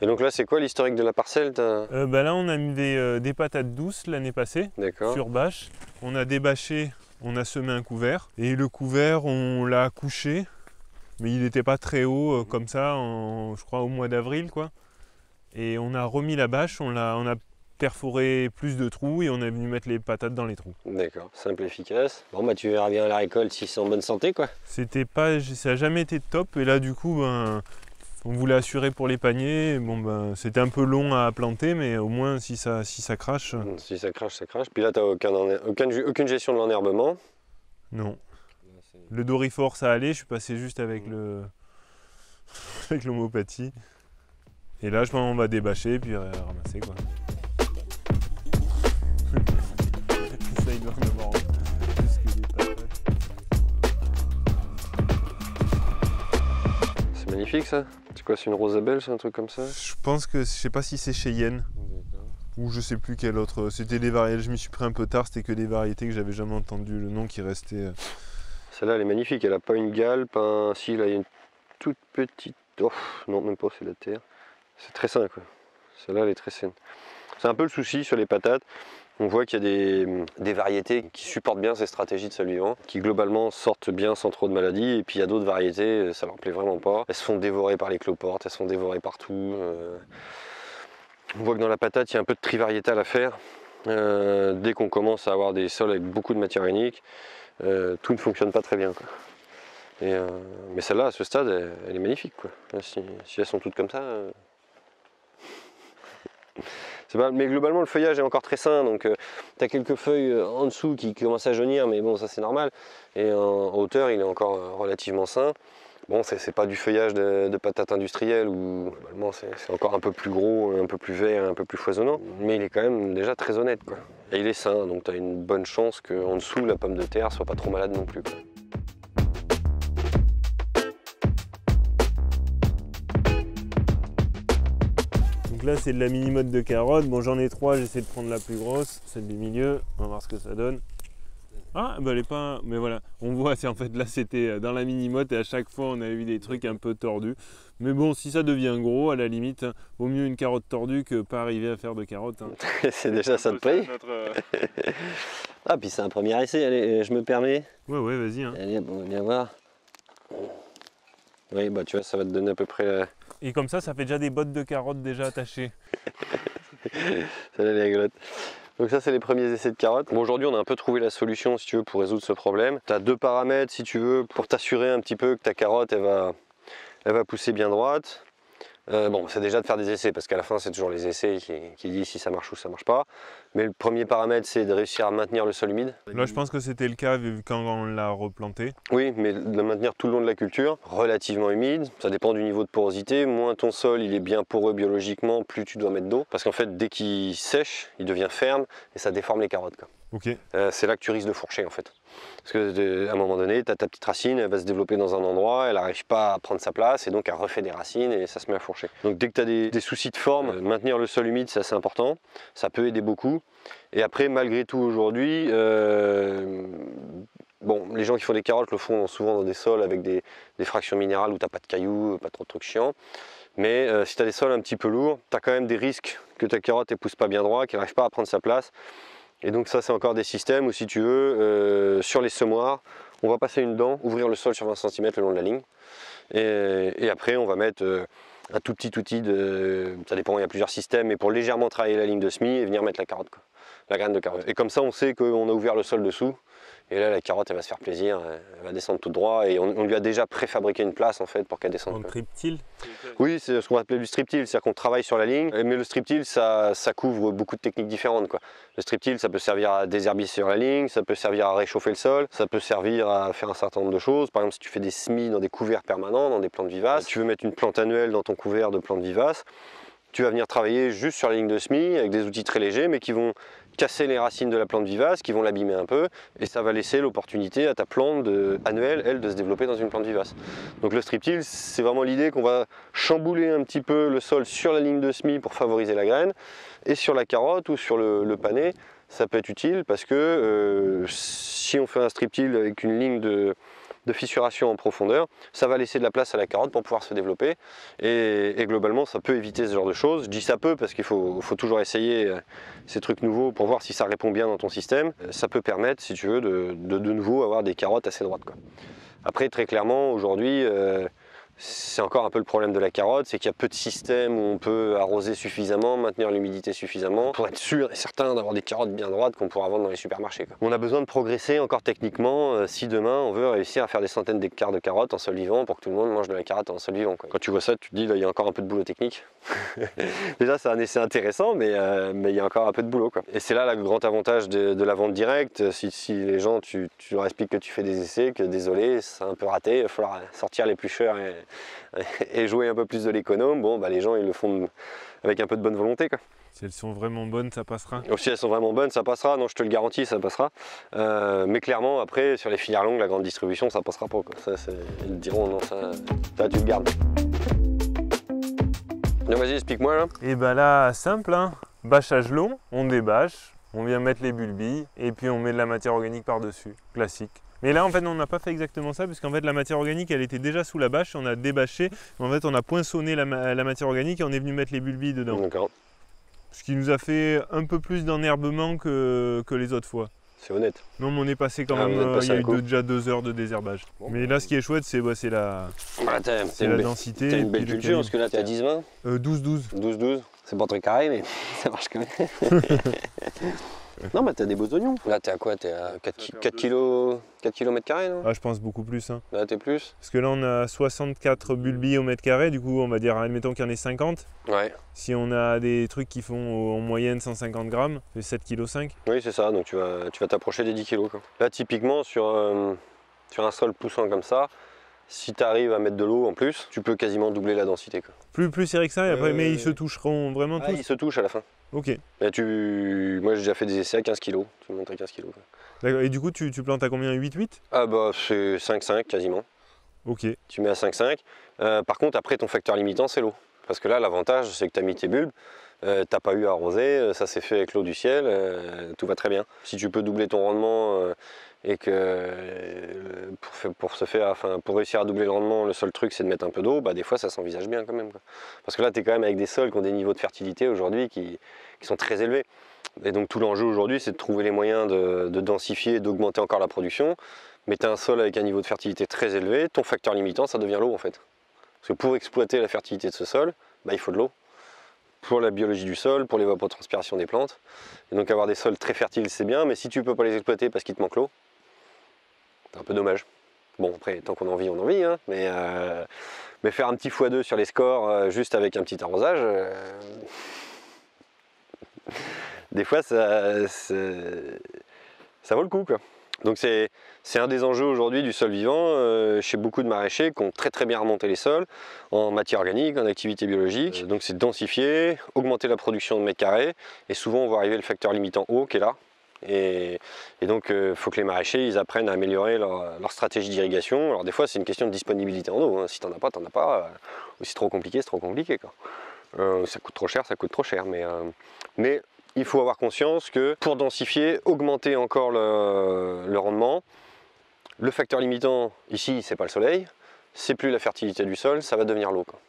Et donc là, c'est quoi l'historique de la parcelle? Là, on a mis des patates douces l'année passée sur bâche. On a débâché, on a semé un couvert. Et le couvert, on l'a couché. Mais il n'était pas très haut comme ça, je crois au mois d'avril, quoi. Et on a remis la bâche, on a perforé plus de trous et on est venu mettre les patates dans les trous. D'accord, simple, efficace. Bon, bah tu verras bien à la récolte si c'est en bonne santé, quoi. Ça n'a jamais été top. Et là, du coup, on voulait assurer pour les paniers. C'était un peu long à planter, mais au moins si ça crache. Si ça crache, ça crache. Puis là, tu n'as aucune gestion de l'enherbement. Non. Le Doryphore, ça allait. Je suis passé juste avec avec l'homéopathie. Et là, je pense qu'on va débâcher et puis ramasser, quoi. Ça, il doit en avoir plus que des patates. C'est magnifique, ça. C'est quoi, c'est une rosabelle, c'est un truc comme ça? Je pense que, je sais pas si c'est Cheyenne. Ou je sais plus quel autre. C'était des variétés, je m'y suis pris un peu tard, c'était que des variétés que j'avais jamais entendu le nom qui restait. Celle-là, elle est magnifique, elle a pas une gale, pas un... Si, là, il y a une toute petite... Oh, non, même pas, c'est la terre. C'est très sain, quoi. Celle-là, elle est très saine. C'est un peu le souci sur les patates. On voit qu'il y a des variétés qui supportent bien ces stratégies de sol vivant, qui globalement sortent bien sans trop de maladies, et puis il y a d'autres variétés, ça leur plaît vraiment pas. Elles se font dévorer par les cloportes, elles se font dévorer partout. On voit que dans la patate, il y a un peu de trivariétal à faire. Dès qu'on commence à avoir des sols avec beaucoup de matière unique, tout ne fonctionne pas très bien, quoi. Mais celle-là, à ce stade, elle est magnifique, quoi. Si elles sont toutes comme ça... Mais globalement, le feuillage est encore très sain, donc tu as quelques feuilles en dessous qui commencent à jaunir, mais bon, ça c'est normal. Et en hauteur, il est encore relativement sain. Bon, c'est pas du feuillage de patates industrielles où globalement c'est encore un peu plus gros, un peu plus vert, un peu plus foisonnant, mais il est quand même déjà très honnête, quoi. Et il est sain, donc tu as une bonne chance qu'en dessous, la pomme de terre soit pas trop malade non plus, quoi. Donc là, c'est de la mini-motte de carottes. Bon, j'en ai 3, j'essaie de prendre la plus grosse, celle du milieu. On va voir ce que ça donne. Ah, bah elle est pas... Mais voilà, on voit, en fait, là, c'était dans la mini-motte et à chaque fois, on a eu des trucs un peu tordus. Mais bon, si ça devient gros, à la limite, vaut mieux une carotte tordue que pas arriver à faire de carottes. C'est déjà ça de prix. Ah, puis c'est un premier essai, allez, je me permets. Ouais, vas-y. Allez, on va bien voir. Oui, bah tu vois, ça va te donner à peu près... Et comme ça fait déjà des bottes de carottes déjà attachées. Celle-là, elle est rigolote. Donc ça, c'est les premiers essais de carottes. Bon, aujourd'hui, on a un peu trouvé la solution, si tu veux, pour résoudre ce problème. Tu as 2 paramètres, si tu veux, pour t'assurer un petit peu que ta carotte, elle va pousser bien droite. Bon, c'est déjà de faire des essais, parce qu'à la fin, c'est toujours les essais qui disent si ça marche ou ça marche pas. Mais le premier paramètre, c'est de réussir à maintenir le sol humide. Là, je pense que c'était le cas quand on l'a replanté. Oui, mais de le maintenir tout le long de la culture, relativement humide. Ça dépend du niveau de porosité. Moins ton sol il est bien poreux biologiquement, plus tu dois mettre d'eau. Parce qu'en fait, dès qu'il sèche, il devient ferme et ça déforme les carottes, quoi. Ok. C'est là que tu risques de fourcher, en fait. Parce qu'à un moment donné, tu as ta petite racine, elle va se développer dans un endroit, elle n'arrive pas à prendre sa place et donc elle refait des racines et ça se met à fourcher. Donc dès que tu as des soucis de forme, maintenir le sol humide, c'est assez important. Ça peut aider beaucoup. Et après, malgré tout, aujourd'hui, bon, les gens qui font des carottes le font souvent dans des sols avec des fractions minérales où tu n'as pas de cailloux, pas trop de trucs chiants. Mais si tu as des sols un petit peu lourds, tu as quand même des risques que ta carotte ne pousse pas bien droit, qu'elle n'arrive pas à prendre sa place. Et donc ça, c'est encore des systèmes où, si tu veux, sur les semoirs, on va passer une dent, ouvrir le sol sur 20 cm le long de la ligne. Et après, on va mettre un tout petit outil ça dépend, il y a plusieurs systèmes, mais pour légèrement travailler la ligne de semis et venir mettre la carotte, quoi. La graine de carotte. Et comme ça, on sait qu'on a ouvert le sol dessous. Et là, la carotte, elle va se faire plaisir, elle va descendre tout droit. Et on lui a déjà préfabriqué une place, en fait, pour qu'elle descende. En triptile? Oui, c'est ce qu'on va appeler du striptile, c'est-à-dire qu'on travaille sur la ligne. Mais le striptile, ça couvre beaucoup de techniques différentes, quoi. Le striptile, ça peut servir à désherber sur la ligne, ça peut servir à réchauffer le sol, ça peut servir à faire un certain nombre de choses. Par exemple, si tu fais des semis dans des couverts permanents, dans des plantes vivaces, tu veux mettre une plante annuelle dans ton couvert de plantes vivaces, tu vas venir travailler juste sur la ligne de semis avec des outils très légers, mais qui vont casser les racines de la plante vivace, qui vont l'abîmer un peu, et ça va laisser l'opportunité à ta plante annuelle, elle, de se développer dans une plante vivace. Donc le striptile, c'est vraiment l'idée qu'on va chambouler un petit peu le sol sur la ligne de semis pour favoriser la graine, et sur la carotte ou sur le panais, ça peut être utile parce que si on fait un striptile avec une ligne de de fissuration en profondeur, ça va laisser de la place à la carotte pour pouvoir se développer. Et globalement, ça peut éviter ce genre de choses. Je dis ça peut parce qu'il faut toujours essayer ces trucs nouveaux pour voir si ça répond bien dans ton système. Ça peut permettre, si tu veux, de nouveau avoir des carottes assez droites, quoi. Après, très clairement, aujourd'hui, c'est encore un peu le problème de la carotte, c'est qu'il y a peu de systèmes où on peut arroser suffisamment, maintenir l'humidité suffisamment pour être sûr et certain d'avoir des carottes bien droites qu'on pourra vendre dans les supermarchés, quoi. On a besoin de progresser encore techniquement si demain on veut réussir à faire des centaines d'hectares de carottes en sol vivant pour que tout le monde mange de la carotte en sol vivant, quoi. Quand tu vois ça, tu te dis là il y a encore un peu de boulot technique. Déjà c'est un essai intéressant, mais il y a encore un peu de boulot, quoi. Et c'est là le grand avantage de la vente directe. Si les gens, tu leur expliques que tu fais des essais, que désolé, c'est un peu raté, il va falloir sortir l'éplucheur et jouer un peu plus de l'économe, bon bah les gens ils le font avec un peu de bonne volonté, quoi. Si elles sont vraiment bonnes, ça passera. Si elles sont vraiment bonnes, ça passera, non je te le garantis, ça passera. Mais clairement après sur les filières longues, la grande distribution, ça passera pas, quoi. Ça, ils diront non, ça tu le gardes. Vas-y, explique-moi là. Et bah là, simple, hein. Bâchage long, on débâche, on vient mettre les bulbilles et puis on met de la matière organique par-dessus, classique. Mais là en fait on n'a pas fait exactement ça puisqu'en fait la matière organique elle était déjà sous la bâche, on a débâché, en fait on a poinçonné la matière organique et on est venu mettre les bulbilles dedans. D'accord. Ce qui nous a fait un peu plus d'enherbement que les autres fois. C'est honnête. Non mais on est passé quand même, il y a eu déjà 2 heures de désherbage. Bon, mais là ce qui est chouette c'est la densité. T'as une belle culture parce que là t'es à 10-20 12-12. 12-12, c'est pas très carré mais ça marche quand même. Non mais t'as des beaux oignons. Là t'es à quoi? T'es à 4 km carrés, non? Ah je pense beaucoup plus, hein. Là t'es plus? Parce que là on a 64 bulbilles au mètre carré, du coup on va dire admettons qu'il y en ait 50. Ouais. Si on a des trucs qui font en moyenne 150 grammes, c'est 7,5 kg. Oui c'est ça, donc tu vas t'approcher des 10 kg, quoi. Là typiquement sur un sol poussant comme ça, si tu arrives à mettre de l'eau en plus, tu peux quasiment doubler la densité, quoi. Plus serré que ça, et après, mais ils se toucheront vraiment tous? Ils se touchent à la fin. Ok. Et moi j'ai déjà fait des essais à 15 kg, tu montes à 15 kg. D'accord, et du coup tu plantes à combien? 8-8? Ah bah c'est 5-5 quasiment. Ok. Tu mets à 5-5. Par contre après ton facteur limitant c'est l'eau. Parce que là l'avantage c'est que tu as mis tes bulbes, t'as pas eu à arroser, ça s'est fait avec l'eau du ciel, tout va très bien. Si tu peux doubler ton rendement et que pour réussir à doubler le rendement, le seul truc c'est de mettre un peu d'eau, bah des fois ça s'envisage bien quand même, quoi. Parce que là tu es quand même avec des sols qui ont des niveaux de fertilité aujourd'hui qui sont très élevés. Et donc tout l'enjeu aujourd'hui c'est de trouver les moyens de densifier, d'augmenter encore la production. Mais tu as un sol avec un niveau de fertilité très élevé, ton facteur limitant ça devient l'eau en fait. Parce que pour exploiter la fertilité de ce sol, bah, il faut de l'eau. Pour la biologie du sol, pour l'évapotranspiration des plantes. Et donc avoir des sols très fertiles c'est bien, mais si tu ne peux pas les exploiter parce qu'il te manque l'eau, c'est un peu dommage. Bon après, tant qu'on en vit, on en vit, hein, mais faire un petit x2 sur les scores juste avec un petit arrosage, des fois ça vaut le coup, quoi. Donc c'est un des enjeux aujourd'hui du sol vivant chez beaucoup de maraîchers qui ont très bien remonté les sols en matière organique, en activité biologique. Donc c'est densifier, augmenter la production de mètres carrés et souvent on voit arriver le facteur limitant eau qui est là. Et donc il faut que les maraîchers ils apprennent à améliorer leur stratégie d'irrigation. Alors des fois c'est une question de disponibilité en eau, hein. Si t'en as pas, t'en as pas. Ou si c'est trop compliqué, c'est trop compliqué, quoi. Ça coûte trop cher, mais il faut avoir conscience que pour densifier, augmenter encore le rendement, le facteur limitant ici c'est pas le soleil, c'est plus la fertilité du sol, ça va devenir l'eau, quoi.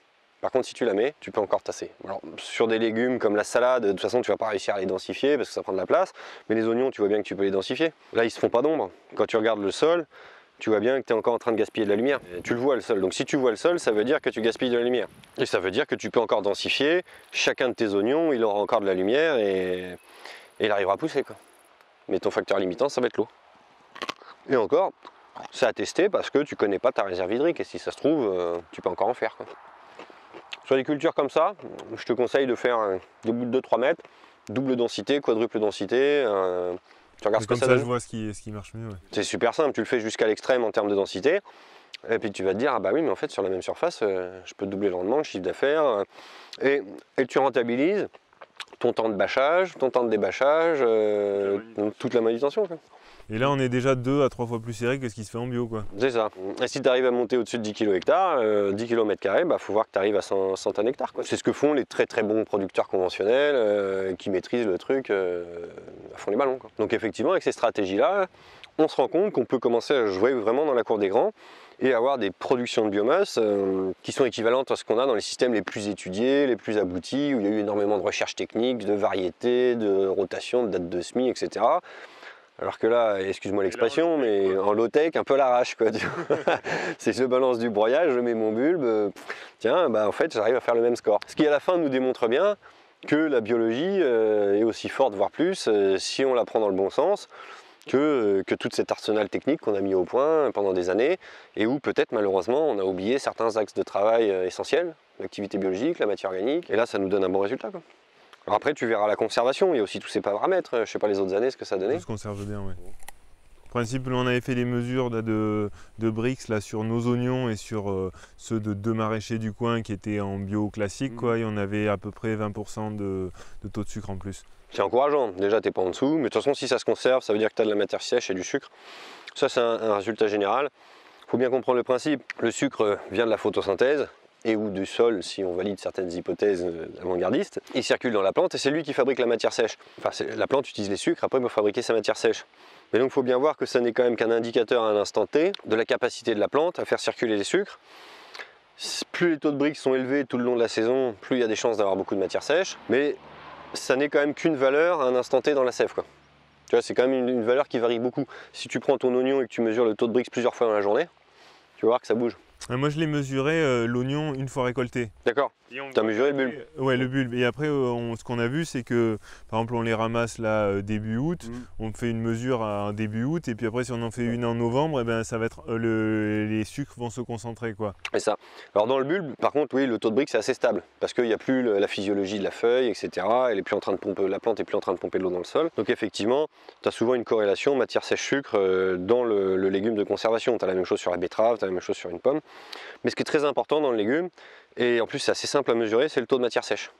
Par contre si tu la mets, tu peux encore tasser. Alors, sur des légumes comme la salade, de toute façon tu vas pas réussir à les densifier parce que ça prend de la place, mais les oignons tu vois bien que tu peux les densifier. Là ils se font pas d'ombre, quand tu regardes le sol, tu vois bien que tu es encore en train de gaspiller de la lumière. Et tu le vois le sol, donc si tu vois le sol, ça veut dire que tu gaspilles de la lumière. Et ça veut dire que tu peux encore densifier, chacun de tes oignons il aura encore de la lumière et il arrivera à pousser, quoi. Mais ton facteur limitant ça va être l'eau. Et encore, c'est à tester parce que tu connais pas ta réserve hydrique et si ça se trouve, tu peux encore en faire, quoi. Sur des cultures comme ça, je te conseille de faire des bouts de 2-3 mètres, double densité, quadruple densité. Tu regardes ce que ça donne. Je vois ce qui marche mieux. Ouais. C'est super simple, tu le fais jusqu'à l'extrême en termes de densité. Et puis tu vas te dire, ah bah oui, mais en fait sur la même surface, je peux doubler le rendement, le chiffre d'affaires. Et tu rentabilises ton temps de bâchage, ton temps de débâchage, toute la manutention, quoi. Et là, on est déjà 2 à 3 fois plus serré que ce qui se fait en bio, quoi. C'est ça. Et si tu arrives à monter au-dessus de 10 kg hectare, 10 km carrés, bah faut voir que tu arrives à 100 tonnes hectare, quoi. C'est ce que font les très bons producteurs conventionnels qui maîtrisent le truc à fond les ballons, quoi. Donc effectivement, avec ces stratégies-là, on se rend compte qu'on peut commencer à jouer vraiment dans la cour des grands et avoir des productions de biomasse qui sont équivalentes à ce qu'on a dans les systèmes les plus étudiés, les plus aboutis, où il y a eu énormément de recherches techniques, de variétés, de rotation, de dates de semis, etc. Alors que là, excuse-moi l'expression, mais en low-tech, un peu l'arrache, quoi. C'est je balance du broyage, je mets mon bulbe, tiens, bah en fait, j'arrive à faire le même score. Ce qui à la fin nous démontre bien que la biologie est aussi forte, voire plus, si on la prend dans le bon sens, que tout cet arsenal technique qu'on a mis au point pendant des années, et où peut-être malheureusement on a oublié certains axes de travail essentiels, l'activité biologique, la matière organique, et là ça nous donne un bon résultat, quoi. Alors après tu verras la conservation, il y a aussi tous ces paramètres, je sais pas les autres années ce que ça donnait. Tout se conserve bien, oui. En principe, on avait fait les mesures de Brix là, sur nos oignons et sur ceux de 2 maraîchers du coin qui étaient en bio classique, quoi, et on avait à peu près 20% de taux de sucre en plus. C'est encourageant, déjà t'es pas en dessous, mais de toute façon si ça se conserve, ça veut dire que tu as de la matière sèche et du sucre. Ça c'est un résultat général. Il faut bien comprendre le principe, le sucre vient de la photosynthèse, et ou du sol si on valide certaines hypothèses avant-gardistes. Il circule dans la plante et c'est lui qui fabrique la matière sèche. Enfin, la plante utilise les sucres après pour fabriquer sa matière sèche. Mais donc il faut bien voir que ça n'est quand même qu'un indicateur à un instant T de la capacité de la plante à faire circuler les sucres. Plus les taux de Brix sont élevés tout le long de la saison, plus il y a des chances d'avoir beaucoup de matière sèche. Mais ça n'est quand même qu'une valeur à un instant T dans la sève, quoi. Tu vois, c'est quand même une valeur qui varie beaucoup. Si tu prends ton oignon et que tu mesures le taux de Brix plusieurs fois dans la journée, tu vas voir que ça bouge. Moi je l'ai mesuré l'oignon une fois récolté. D'accord. Tu as mesuré le bulbe? Ouais, le bulbe. Et après, ce qu'on a vu, c'est que, par exemple, on les ramasse là début août, on fait une mesure à début août, et puis après, si on en fait une en novembre, eh ben, ça va être, les sucres vont se concentrer, quoi. Et ça. Alors dans le bulbe, par contre, oui, le taux de Brix est assez stable, parce qu'il n'y a plus la physiologie de la feuille, etc. Elle est plus en train de pomper, la plante est plus en train de pomper de l'eau dans le sol. Donc effectivement, tu as souvent une corrélation matière sèche-sucre dans le légume de conservation. Tu as la même chose sur la betterave, tu as la même chose sur une pomme. Mais ce qui est très important dans le légume, et en plus c'est assez simple à mesurer, c'est le taux de matière sèche.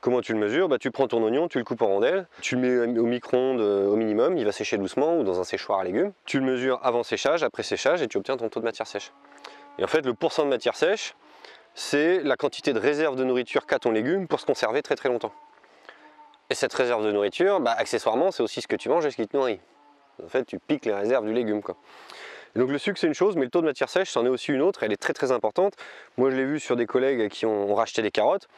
Comment tu le mesures? Tu prends ton oignon, tu le coupes en rondelles, tu le mets au micro-ondes au minimum, il va sécher doucement ou dans un séchoir à légumes. Tu le mesures avant séchage, après séchage et tu obtiens ton taux de matière sèche. Et en fait le pourcent de matière sèche, c'est la quantité de réserve de nourriture qu'a ton légume pour se conserver très très longtemps. Et cette réserve de nourriture, accessoirement c'est aussi ce que tu manges et ce qui te nourrit. En fait tu piques les réserves du légume, quoi. Et donc le sucre c'est une chose, mais le taux de matière sèche c'en est aussi une autre, elle est très très importante. Moi je l'ai vu sur des collègues qui ont racheté des carottes.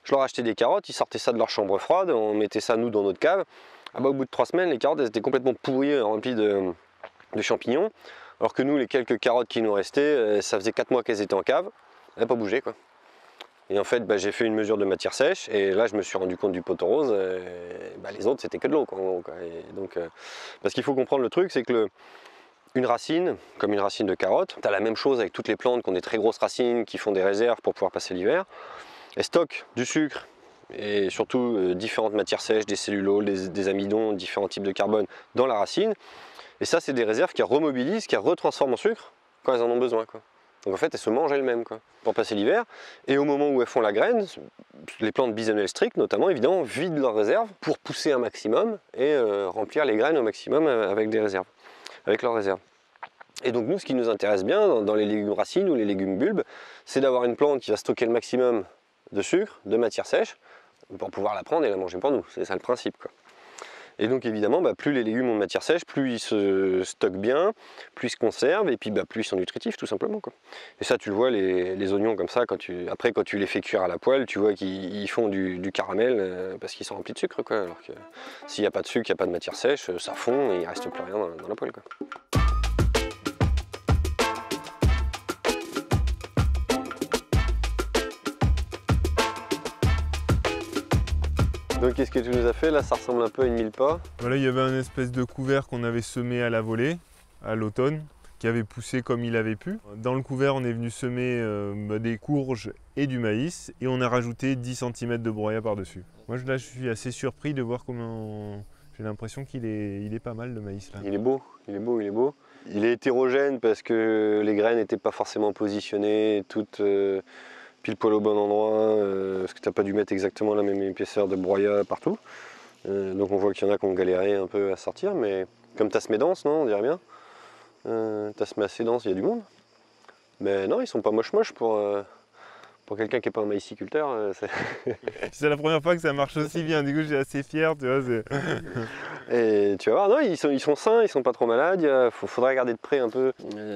Je leur achetais des carottes, ils sortaient ça de leur chambre froide, on mettait ça nous dans notre cave. Au bout de 3 semaines, les carottes elles étaient complètement pourries, remplies de champignons. Alors que nous, les quelques carottes qui nous restaient, ça faisait 4 mois qu'elles étaient en cave, elles n'avaient pas bougé, quoi. Et en fait, j'ai fait une mesure de matière sèche, et là je me suis rendu compte du poteau rose, les autres c'était que de l'eau, quoi. Et donc, parce qu'il faut comprendre le truc, c'est que une racine, comme une racine de carotte, tu as la même chose avec toutes les plantes qui ont des très grosses racines, qui font des réserves pour pouvoir passer l'hiver. Elles stockent du sucre et surtout différentes matières sèches, des celluloles, des amidons, différents types de carbone dans la racine. Et ça, c'est des réserves qui remobilisent, qui retransforment en sucre quand elles en ont besoin, quoi. Donc en fait, elles se mangent elles-mêmes, quoi, pour passer l'hiver. Et au moment où elles font la graine, les plantes bisannuelles strictes, notamment, évidemment, vident leurs réserves pour pousser un maximum et remplir les graines au maximum avec des réserves, avec leurs réserves. Et donc nous, ce qui nous intéresse bien dans les légumes racines ou les légumes bulbes, c'est d'avoir une plante qui va stocker le maximum de sucre, de matière sèche, pour pouvoir la prendre et la manger pour nous. C'est ça le principe, quoi. Et donc évidemment, plus les légumes ont de matière sèche, plus ils se stockent bien, plus ils se conservent, et puis plus ils sont nutritifs, tout simplement, quoi. Et ça, tu le vois, les oignons comme ça, quand tu les fais cuire à la poêle, tu vois qu'ils font du caramel parce qu'ils sont remplis de sucre, quoi. Alors que s'il n'y a pas de sucre, il n'y a pas de matière sèche, ça fond et il ne reste plus rien dans la poêle, quoi. Donc qu'est-ce que tu nous as fait là? Ça ressemble un peu à une mille-pas. Voilà, il y avait un espèce de couvert qu'on avait semé à la volée, à l'automne, qui avait poussé comme il avait pu. Dans le couvert, on est venu semer des courges et du maïs, et on a rajouté 10 cm de broyat par-dessus. Moi là, je suis assez surpris de voir comment... J'ai l'impression qu'il est pas mal, le maïs là. Il est beau, il est beau, il est beau. Il est hétérogène parce que les graines n'étaient pas forcément positionnées toutes... pile poil au bon endroit, parce que tu n'as pas dû mettre exactement la même épaisseur de broyat partout. Donc on voit qu'il y en a qui ont galéré un peu à sortir, mais comme tu as semé dense, non, on dirait bien. Tu as semé assez dense, il y a du monde. Mais non, ils sont pas moches pour quelqu'un qui n'est pas un maïsiculteur. C'est la première fois que ça marche aussi bien, du coup je suis assez fier, tu vois. Et tu vas voir, non, ils sont sains, ils sont pas trop malades. Il faudrait regarder de près un peu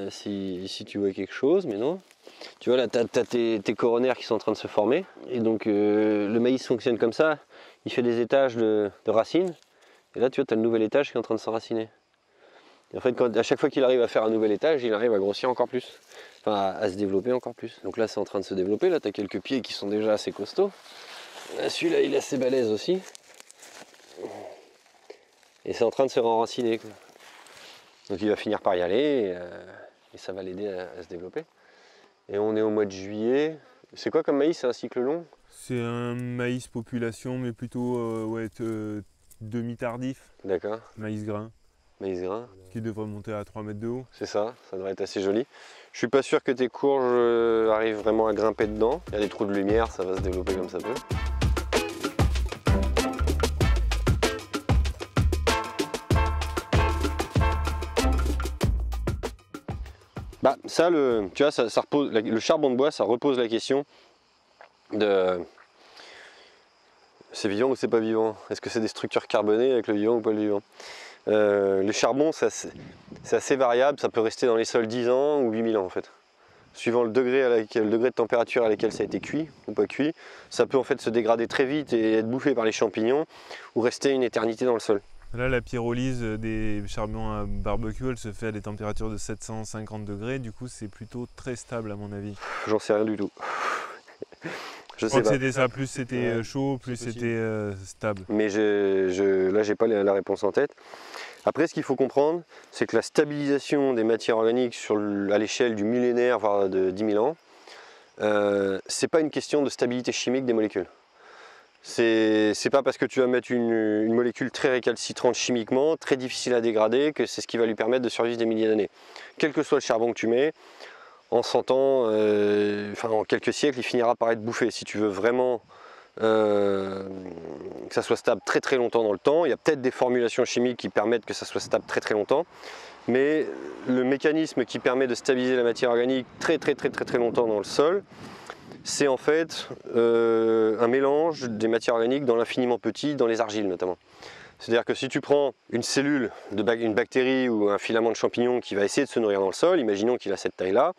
si tu vois quelque chose, mais non. Tu vois là, tu as tes coronaires qui sont en train de se former. Et donc le maïs fonctionne comme ça. Il fait des étages de racines. Et là, tu vois, tu as le nouvel étage qui est en train de s'enraciner. Et en fait, à chaque fois qu'il arrive à faire un nouvel étage, il arrive à grossir encore plus. Enfin, à se développer encore plus. Donc là, c'est en train de se développer. Là, tu as quelques pieds qui sont déjà assez costauds. Celui-là, il est assez balèze aussi. Et c'est en train de se renraciner, quoi. Donc il va finir par y aller et ça va l'aider à se développer. Et on est au mois de juillet. C'est quoi comme maïs? C'est un cycle long? C'est un maïs population, mais plutôt demi-tardif. D'accord. Maïs grain. Maïs grain. Qui devrait monter à 3 mètres de haut. C'est ça devrait être assez joli. Je suis pas sûr que tes courges arrivent vraiment à grimper dedans. Il y a des trous de lumière, ça va se développer comme ça peut. Bah ça, tu vois, ça repose, le charbon de bois, ça repose la question de c'est vivant ou c'est pas vivant. Est-ce que c'est des structures carbonées avec le vivant ou pas le vivant? Le charbon, c'est assez variable, ça peut rester dans les sols 10 ans ou 8000 ans en fait. Suivant le degré de température à laquelle ça a été cuit ou pas cuit, ça peut en fait se dégrader très vite et être bouffé par les champignons ou rester une éternité dans le sol. Là, la pyrolyse des charbons à barbecue, elle se fait à des températures de 750 degrés, du coup c'est plutôt très stable à mon avis. J'en sais rien du tout. Je crois que c'était ça, plus c'était chaud, plus c'était stable. Mais là, j'ai pas la réponse en tête. Après, ce qu'il faut comprendre, c'est que la stabilisation des matières organiques à l'échelle du millénaire, voire de 10 000 ans, c'est pas une question de stabilité chimique des molécules. C'est pas parce que tu vas mettre une molécule très récalcitrante chimiquement, très difficile à dégrader, que c'est ce qui va lui permettre de survivre des milliers d'années. Quel que soit le charbon que tu mets, en 100 ans, enfin en quelques siècles, il finira par être bouffé. Si tu veux vraiment que ça soit stable très très longtemps dans le temps, il y a peut-être des formulations chimiques qui permettent que ça soit stable très très longtemps, mais le mécanisme qui permet de stabiliser la matière organique très longtemps dans le sol, c'est en fait un mélange des matières organiques dans l'infiniment petit, dans les argiles notamment. C'est-à-dire que si tu prends une cellule, une bactérie ou un filament de champignon qui va essayer de se nourrir dans le sol, imaginons qu'il a cette taille-là,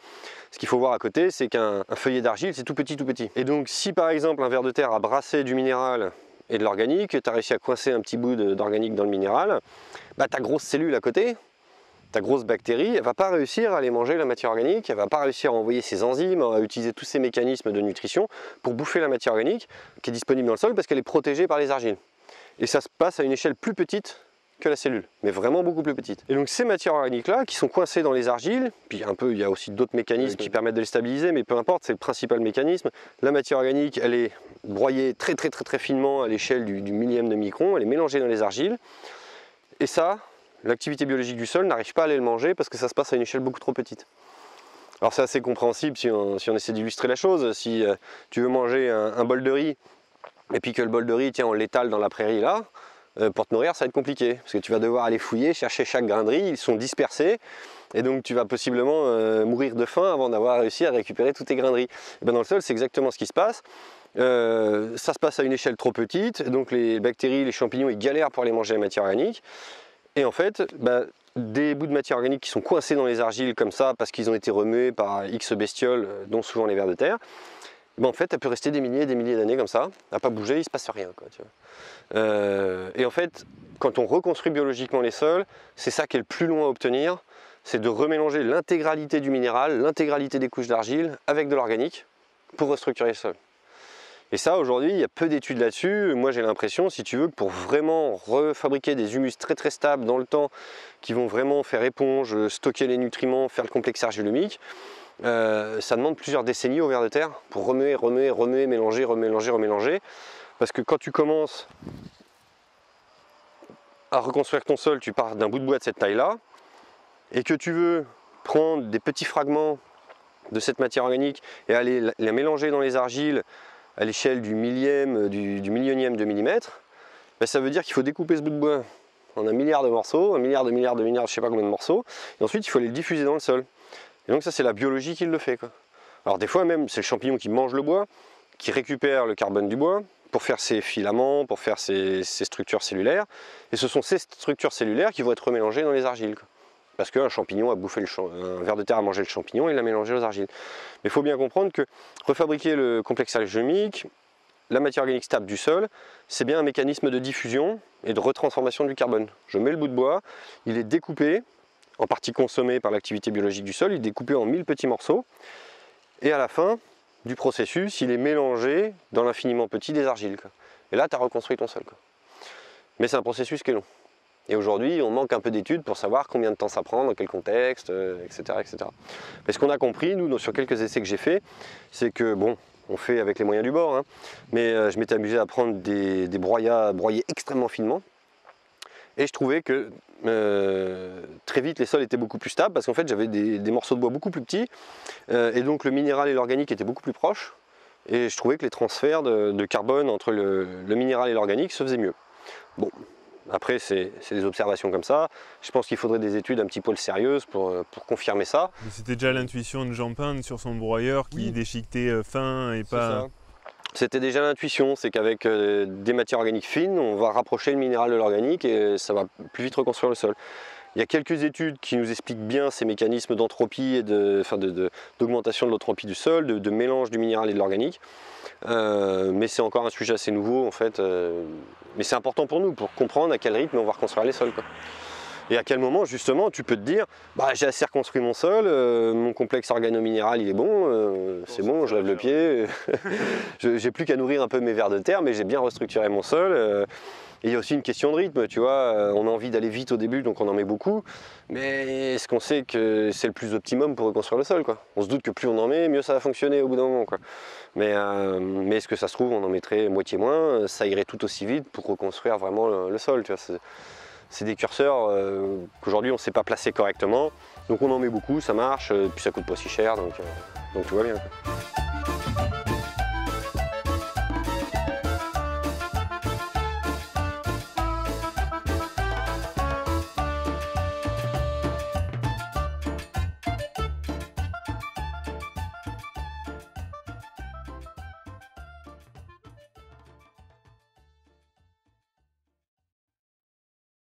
ce qu'il faut voir à côté, c'est qu'un feuillet d'argile, c'est tout petit, tout petit. Et donc si par exemple un ver de terre a brassé du minéral et de l'organique, tu as réussi à coincer un petit bout d'organique dans le minéral, bah, ta grosse cellule à côté, ta grosse bactérie, elle ne va pas réussir à aller manger la matière organique, elle ne va pas réussir à envoyer ses enzymes, à utiliser tous ces mécanismes de nutrition pour bouffer la matière organique qui est disponible dans le sol parce qu'elle est protégée par les argiles. Et ça se passe à une échelle plus petite que la cellule, mais vraiment beaucoup plus petite. Et donc ces matières organiques-là, qui sont coincées dans les argiles, puis un peu, il y a aussi d'autres mécanismes qui permettent de les stabiliser, mais peu importe, c'est le principal mécanisme. La matière organique, elle est broyée très finement à l'échelle du millième de micron, elle est mélangée dans les argiles, et ça, l'activité biologique du sol n'arrive pas à aller le manger parce que ça se passe à une échelle beaucoup trop petite. Alors c'est assez compréhensible si on essaie d'illustrer la chose. Si tu veux manger un bol de riz, et puis que le bol de riz, tiens, on l'étale dans la prairie là, pour te nourrir, ça va être compliqué, parce que tu vas devoir aller fouiller, chercher chaque grain de riz, ils sont dispersés, et donc tu vas possiblement mourir de faim avant d'avoir réussi à récupérer tous tes grains de riz. Et bien dans le sol, c'est exactement ce qui se passe. Ça se passe à une échelle trop petite, donc les bactéries, les champignons, ils galèrent pour aller manger la matière organique, et en fait, des bouts de matière organique qui sont coincés dans les argiles comme ça, parce qu'ils ont été remués par X bestioles, dont souvent les vers de terre, en fait, elle peut rester des milliers d'années comme ça, à pas bouger, il se passe rien, quoi, tu vois. Et en fait, quand on reconstruit biologiquement les sols, c'est ça qui est le plus long à obtenir, c'est de remélanger l'intégralité du minéral, l'intégralité des couches d'argile avec de l'organique pour restructurer le sol. Et ça, aujourd'hui, il y a peu d'études là-dessus. Moi, j'ai l'impression, si tu veux, que pour vraiment refabriquer des humus très stables dans le temps, qui vont vraiment faire éponge, stocker les nutriments, faire le complexe argile-humique, ça demande plusieurs décennies au ver de terre pour remuer, mélanger. Parce que quand tu commences à reconstruire ton sol, tu pars d'un bout de bois de cette taille-là, et que tu veux prendre des petits fragments de cette matière organique et aller la mélanger dans les argiles à l'échelle du millième, du millionième de millimètre, ça veut dire qu'il faut découper ce bout de bois en un milliard de morceaux, un milliard, je sais pas combien de morceaux, et ensuite il faut aller le diffuser dans le sol. Et donc ça, c'est la biologie qui le fait, quoi. Alors des fois même, c'est le champignon qui mange le bois, qui récupère le carbone du bois, pour faire ses filaments, pour faire ses structures cellulaires. Et ce sont ces structures cellulaires qui vont être remélangées dans les argiles, quoi. Parce qu'un champignon a bouffé un ver de terre a mangé le champignon et l'a mélangé aux argiles. Mais il faut bien comprendre que refabriquer le complexe algémique, la matière organique stable du sol, c'est bien un mécanisme de diffusion et de retransformation du carbone. Je mets le bout de bois, il est découpé, en partie consommé par l'activité biologique du sol, il est découpé en 1000 petits morceaux, et à la fin du processus, il est mélangé dans l'infiniment petit des argiles, quoi. Et là, tu as reconstruit ton sol, quoi. Mais c'est un processus qui est long. Et aujourd'hui, on manque un peu d'études pour savoir combien de temps ça prend, dans quel contexte, etc., etc. Mais ce qu'on a compris, nous, sur quelques essais que j'ai faits, c'est que, bon, on fait avec les moyens du bord, hein, mais je m'étais amusé à prendre des broyats broyés extrêmement finement. Et je trouvais que très vite, les sols étaient beaucoup plus stables, parce qu'en fait, j'avais des morceaux de bois beaucoup plus petits, et donc le minéral et l'organique étaient beaucoup plus proches. Et je trouvais que les transferts de carbone entre le minéral et l'organique se faisaient mieux. Bon. Après, c'est des observations comme ça. Je pense qu'il faudrait des études un petit peu sérieuses pour confirmer ça. C'était déjà l'intuition de Jean Pin sur son broyeur qui déchiquetait fin et pas... C'était déjà l'intuition, c'est qu'avec des matières organiques fines, on va rapprocher le minéral de l'organique et ça va plus vite reconstruire le sol. Il y a quelques études qui nous expliquent bien ces mécanismes d'entropie et d'augmentation de l'entropie du sol, de mélange du minéral et de l'organique. Mais c'est encore un sujet assez nouveau en fait. Mais c'est important pour nous, pour comprendre à quel rythme on va reconstruire les sols, quoi. Et à quel moment justement tu peux te dire bah, j'ai assez reconstruit mon sol, mon complexe organo-minéral il est bon, c'est bon, je lève le pied, j'ai plus qu'à nourrir un peu mes vers de terre, mais j'ai bien restructuré mon sol. Et il y a aussi une question de rythme, tu vois, on a envie d'aller vite au début donc on en met beaucoup, mais est-ce qu'on sait que c'est le plus optimum pour reconstruire le sol, quoi? On se doute que plus on en met, mieux ça va fonctionner au bout d'un moment, quoi. Mais est-ce que ça se trouve, on en mettrait moitié moins, ça irait tout aussi vite pour reconstruire vraiment le sol, tu vois. C'est des curseurs qu'aujourd'hui on ne sait pas placer correctement, donc on en met beaucoup, ça marche, puis ça coûte pas si cher, donc tout va bien, quoi.